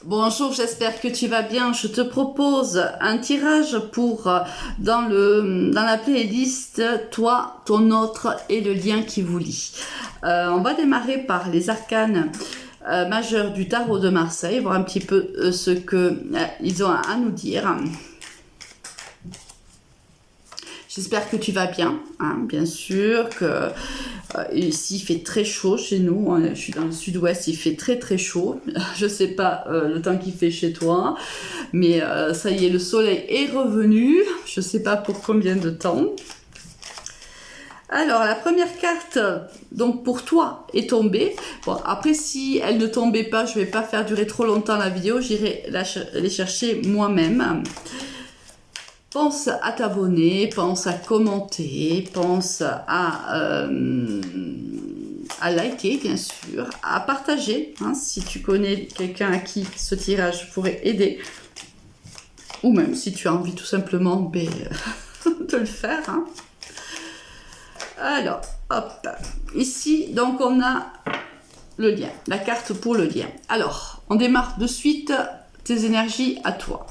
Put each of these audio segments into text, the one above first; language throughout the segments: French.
Bonjour, j'espère que tu vas bien. Je te propose un tirage pour dans la playlist Toi, ton autre et le lien qui vous lie. On va démarrer par les arcanes majeurs du tarot de Marseille, voir un petit peu ce que ils ont à nous dire. J'espère que tu vas bien, hein, bien sûr que ici il fait très chaud chez nous, je suis dans le sud-ouest, il fait très chaud, je sais pas le temps qu'il fait chez toi, mais ça y est, le soleil est revenu, je sais pas pour combien de temps. Alors la première carte, donc pour toi, est tombée. Bon, après si elle ne tombait pas, je vais pas faire durer trop longtemps la vidéo, j'irai les chercher moi-même. Pense à t'abonner, pense à commenter, pense à liker bien sûr, à partager, hein, si tu connais quelqu'un à qui ce tirage pourrait aider, ou même si tu as envie tout simplement de le faire. Hein. Alors, hop, ici donc on a le lien, la carte pour le lien. Alors, on démarre de suite tes énergies à toi.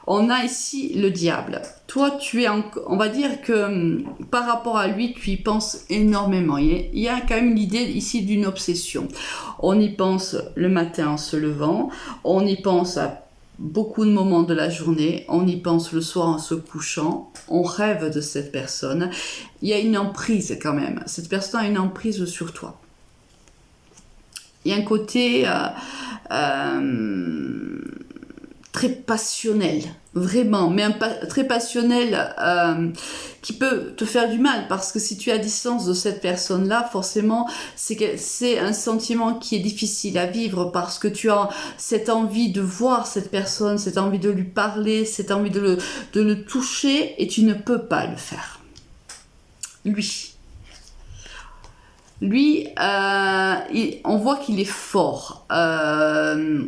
On a ici le diable. Toi, tu es, on va dire que par rapport à lui, tu y penses énormément. Il y a quand même l'idée ici d'une obsession. On y pense le matin en se levant, on y pense à beaucoup de moments de la journée, on y pense le soir en se couchant, on rêve de cette personne. Il y a une emprise quand même. Cette personne a une emprise sur toi. Il y a un côté très passionnel, vraiment, mais très passionnel qui peut te faire du mal, parce que si tu es à distance de cette personne-là, forcément, c'est un sentiment qui est difficile à vivre, parce que tu as cette envie de voir cette personne, cette envie de lui parler, cette envie de le toucher, et tu ne peux pas le faire. Lui, on voit qu'il est fort,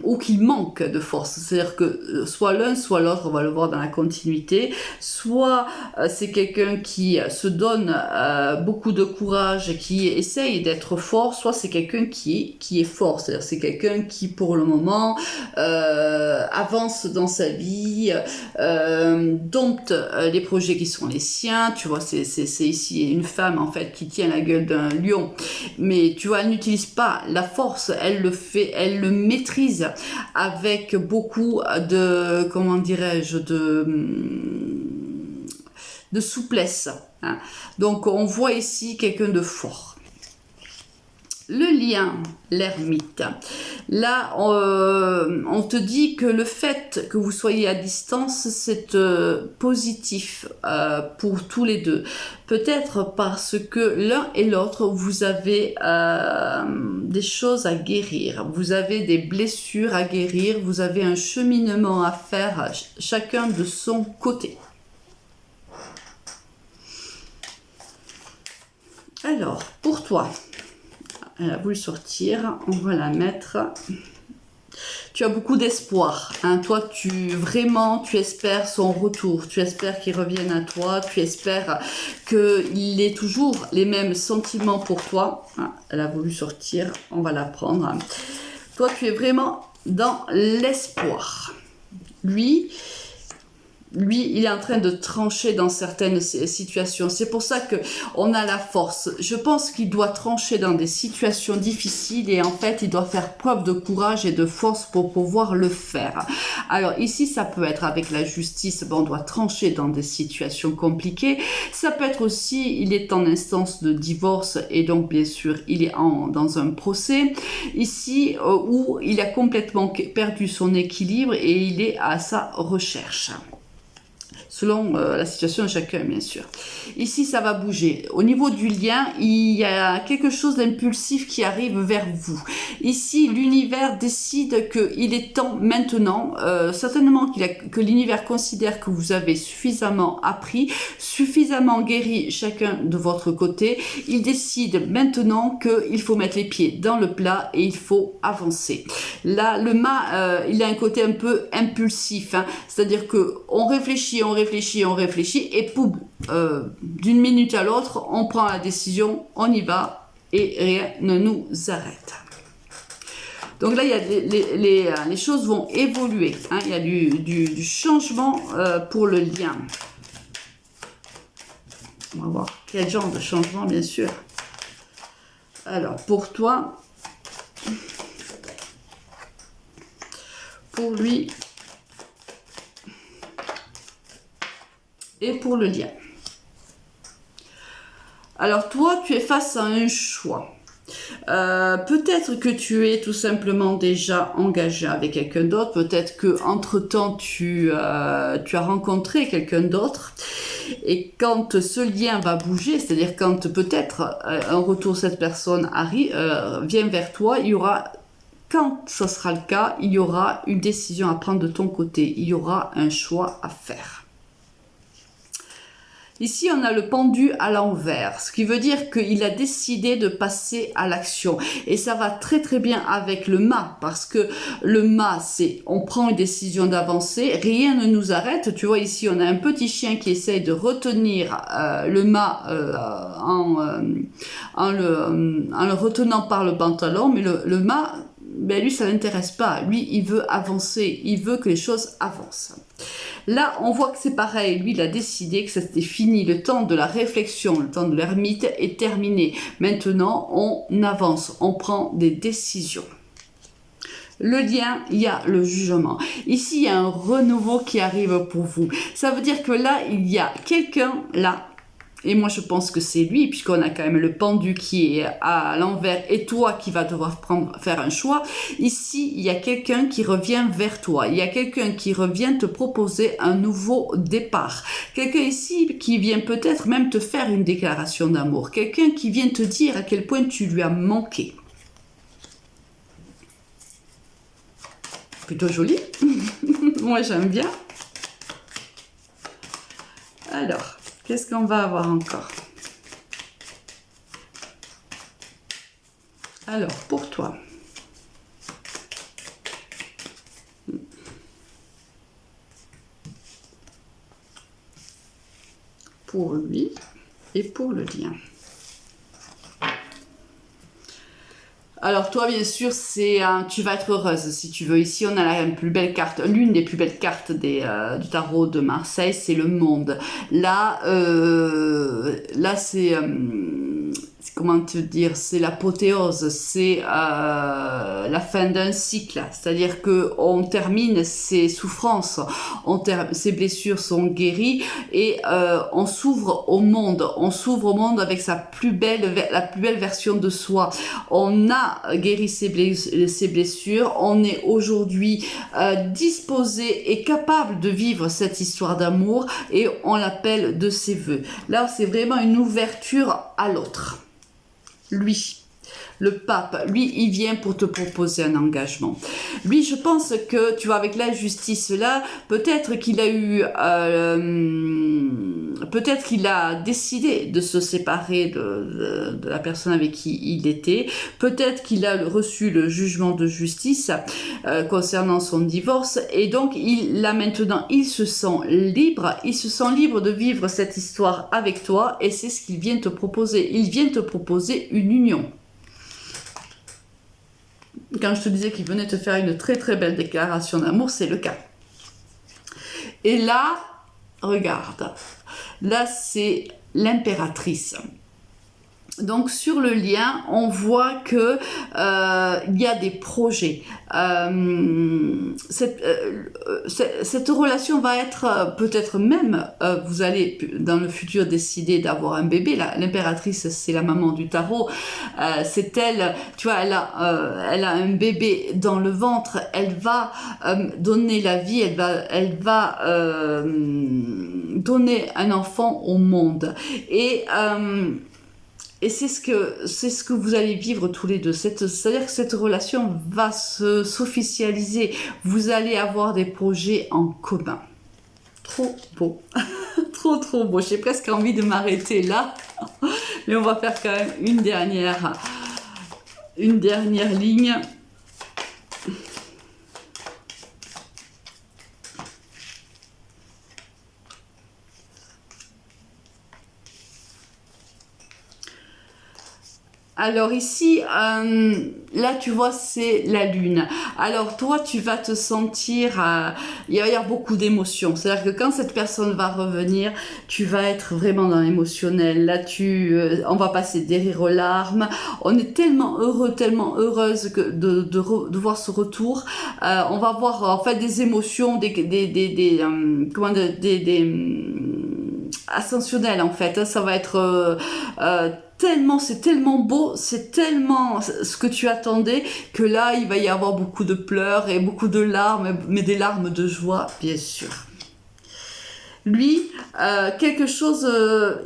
ou qu'il manque de force. C'est-à-dire que soit l'un, soit l'autre, on va le voir dans la continuité. Soit c'est quelqu'un qui se donne beaucoup de courage, qui essaye d'être fort, soit c'est quelqu'un qui est fort. C'est-à-dire c'est quelqu'un qui, pour le moment, avance dans sa vie, dompte les projets qui sont les siens. Tu vois, c'est ici une femme, en fait, qui tient la gueule d'un lion. Mais tu vois, elle n'utilise pas la force, elle le maîtrise avec beaucoup de, comment dirais-je, de souplesse. Hein. Donc on voit ici quelqu'un de fort. Le lien, l'ermite. Là, on te dit que le fait que vous soyez à distance, c'est positif pour tous les deux. Peut-être parce que l'un et l'autre, vous avez des choses à guérir. Vous avez des blessures à guérir. Vous avez un cheminement à faire, chacun de son côté. Alors, pour toi... Elle a voulu sortir, on va la mettre. Tu as beaucoup d'espoir. Hein. Toi, tu espères son retour. Tu espères qu'il revienne à toi. Tu espères qu'il ait toujours les mêmes sentiments pour toi. Hein. Elle a voulu sortir, on va la prendre. Toi, tu es vraiment dans l'espoir. Lui, il est en train de trancher dans certaines situations. C'est pour ça que on a la force. Je pense qu'il doit trancher dans des situations difficiles, et en fait, il doit faire preuve de courage et de force pour pouvoir le faire. Alors ici, ça peut être avec la justice. Bon, on doit trancher dans des situations compliquées. Ça peut être aussi, il est en instance de divorce, et donc bien sûr, il est dans un procès. Ici, où il a complètement perdu son équilibre et il est à sa recherche. Selon la situation de chacun, bien sûr. Ici, ça va bouger. Au niveau du lien, il y a quelque chose d'impulsif qui arrive vers vous. Ici, l'univers décide qu'il est temps maintenant, certainement que l'univers considère que vous avez suffisamment appris, suffisamment guéri chacun de votre côté. Il décide maintenant qu'il faut mettre les pieds dans le plat et il faut avancer. Là, le mât, il a un côté un peu impulsif, hein, c'est-à-dire qu'on réfléchit, et poum, d'une minute à l'autre, on prend la décision, on y va et rien ne nous arrête. Donc là, il y a les choses vont évoluer. Hein. Il y a du changement pour le lien. On va voir quel genre de changement, bien sûr. Alors, pour toi, pour lui et pour le lien. Alors, toi, tu es face à un choix. Peut-être que tu es tout simplement déjà engagé avec quelqu'un d'autre, peut-être que entre-temps tu as rencontré quelqu'un d'autre, et quand ce lien va bouger, c'est-à-dire quand peut-être un retour cette personne vient vers toi, il y aura, quand ce sera le cas, il y aura une décision à prendre de ton côté, il y aura un choix à faire. Ici, on a le pendu à l'envers, ce qui veut dire qu'il a décidé de passer à l'action. Et ça va très très bien avec le mât, parce que le mât, c'est on prend une décision d'avancer, rien ne nous arrête. Tu vois, ici, on a un petit chien qui essaye de retenir le mât en le retenant par le pantalon, mais le mât, ben lui, ça l'intéresse pas. Lui, il veut avancer, il veut que les choses avancent. Là, on voit que c'est pareil. Lui, il a décidé que c'était fini. Le temps de la réflexion, le temps de l'ermite est terminé. Maintenant, on avance, on prend des décisions. Le lien, il y a le jugement. Ici, il y a un renouveau qui arrive pour vous. Ça veut dire que là, il y a quelqu'un là. Et moi, je pense que c'est lui, puisqu'on a quand même le pendu qui est à l'envers et toi qui va devoir faire un choix. Ici, il y a quelqu'un qui revient vers toi. Il y a quelqu'un qui revient te proposer un nouveau départ. Quelqu'un ici qui vient peut-être même te faire une déclaration d'amour. Quelqu'un qui vient te dire à quel point tu lui as manqué. Plutôt joli. Moi, j'aime bien. Alors... qu'est-ce qu'on va avoir encore? Alors, pour toi. Pour lui et pour le lien. Alors toi, bien sûr, tu vas être heureuse si tu veux. Ici, on a la plus belle carte, l'une des plus belles cartes du tarot de Marseille, c'est le monde. Là, c'est comment te dire, c'est l'apothéose, c'est la fin d'un cycle. C'est-à-dire que on termine ses souffrances, ses blessures sont guéries et on s'ouvre au monde. On s'ouvre au monde avec la plus belle version de soi. On a guéri ses blessures, on est aujourd'hui disposé et capable de vivre cette histoire d'amour et on l'appelle de ses voeux. Là, c'est vraiment une ouverture à l'autre. Lui, le pape, lui, il vient pour te proposer un engagement. Lui, je pense que, tu vois, avec la justice là, peut-être qu'il a décidé de se séparer de la personne avec qui il était. Peut-être qu'il a reçu le jugement de justice concernant son divorce. Et donc, là maintenant, il se sent libre. Il se sent libre de vivre cette histoire avec toi. Et c'est ce qu'il vient te proposer. Il vient te proposer une union. Quand je te disais qu'il venait te faire une très très belle déclaration d'amour, c'est le cas. Et là, regarde, là c'est l'impératrice. Donc sur le lien, on voit que il y a des projets. Cette relation va être peut-être même, vous allez dans le futur décider d'avoir un bébé. L'impératrice, c'est la maman du tarot. C'est elle, tu vois, elle a un bébé dans le ventre. Elle va donner la vie. Elle va donner un enfant au monde. Et c'est ce que vous allez vivre tous les deux. C'est-à-dire que cette relation va s'officialiser. Vous allez avoir des projets en commun. Trop beau. Trop, trop beau. J'ai presque envie de m'arrêter là. Mais on va faire quand même une dernière ligne. Alors ici, là tu vois c'est la lune. Alors toi tu vas te sentir, il va y avoir beaucoup d'émotions. C'est-à-dire que quand cette personne va revenir, tu vas être vraiment dans l'émotionnel. Là on va passer des rires aux larmes. On est tellement heureux, tellement heureuse de voir ce retour. On va voir en fait des émotions, ascensionnelles en fait. Ça va être c'est tellement beau, c'est tellement ce que tu attendais que là il va y avoir beaucoup de pleurs et beaucoup de larmes, mais des larmes de joie bien sûr. Lui, quelque chose,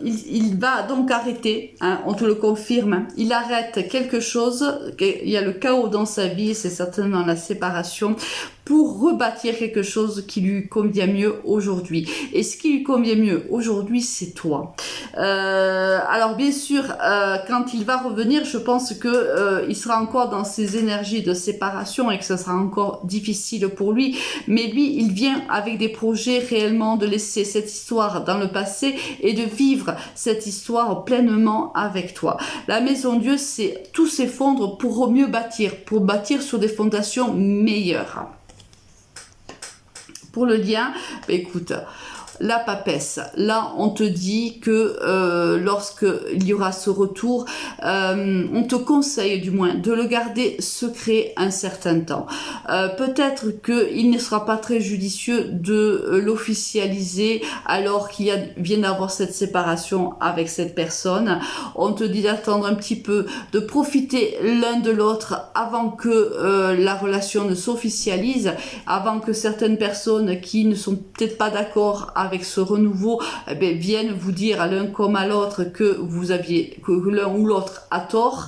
il va donc arrêter, hein, on te le confirme, hein, il arrête quelque chose, il y a le chaos dans sa vie, c'est certainement la séparation, pour rebâtir quelque chose qui lui convient mieux aujourd'hui. Et ce qui lui convient mieux aujourd'hui, c'est toi. Alors bien sûr, quand il va revenir, je pense que il sera encore dans ses énergies de séparation et que ce sera encore difficile pour lui. Mais lui, il vient avec des projets réellement de laisser cette histoire dans le passé et de vivre cette histoire pleinement avec toi. La maison Dieu, c'est tout s'effondre pour mieux bâtir, pour bâtir sur des fondations meilleures. Pour le lien, écoute, la papesse, là on te dit que lorsque il y aura ce retour, on te conseille du moins de le garder secret un certain temps. Peut-être qu'il ne sera pas très judicieux de l'officialiser alors qu'il vient d'avoir cette séparation avec cette personne. On te dit d'attendre un petit peu, de profiter l'un de l'autre avant que la relation ne s'officialise, avant que certaines personnes qui ne sont peut-être pas d'accord avec ce renouveau, eh bien, viennent vous dire à l'un comme à l'autre que l'un ou l'autre a tort.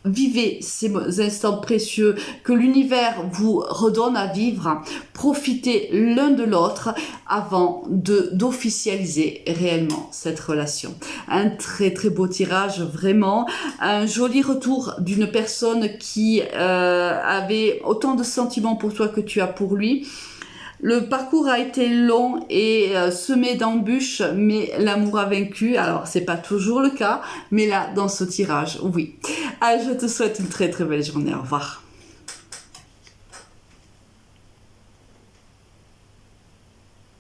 Vivez ces instants précieux que l'univers vous redonne à vivre. Profitez l'un de l'autre avant d'officialiser réellement cette relation. Un très très beau tirage, vraiment. Un joli retour d'une personne qui avait autant de sentiments pour toi que tu as pour lui. Le parcours a été long et semé d'embûches, mais l'amour a vaincu. Alors, c'est pas toujours le cas, mais là, dans ce tirage, oui. Je te souhaite une très très belle journée. Au revoir.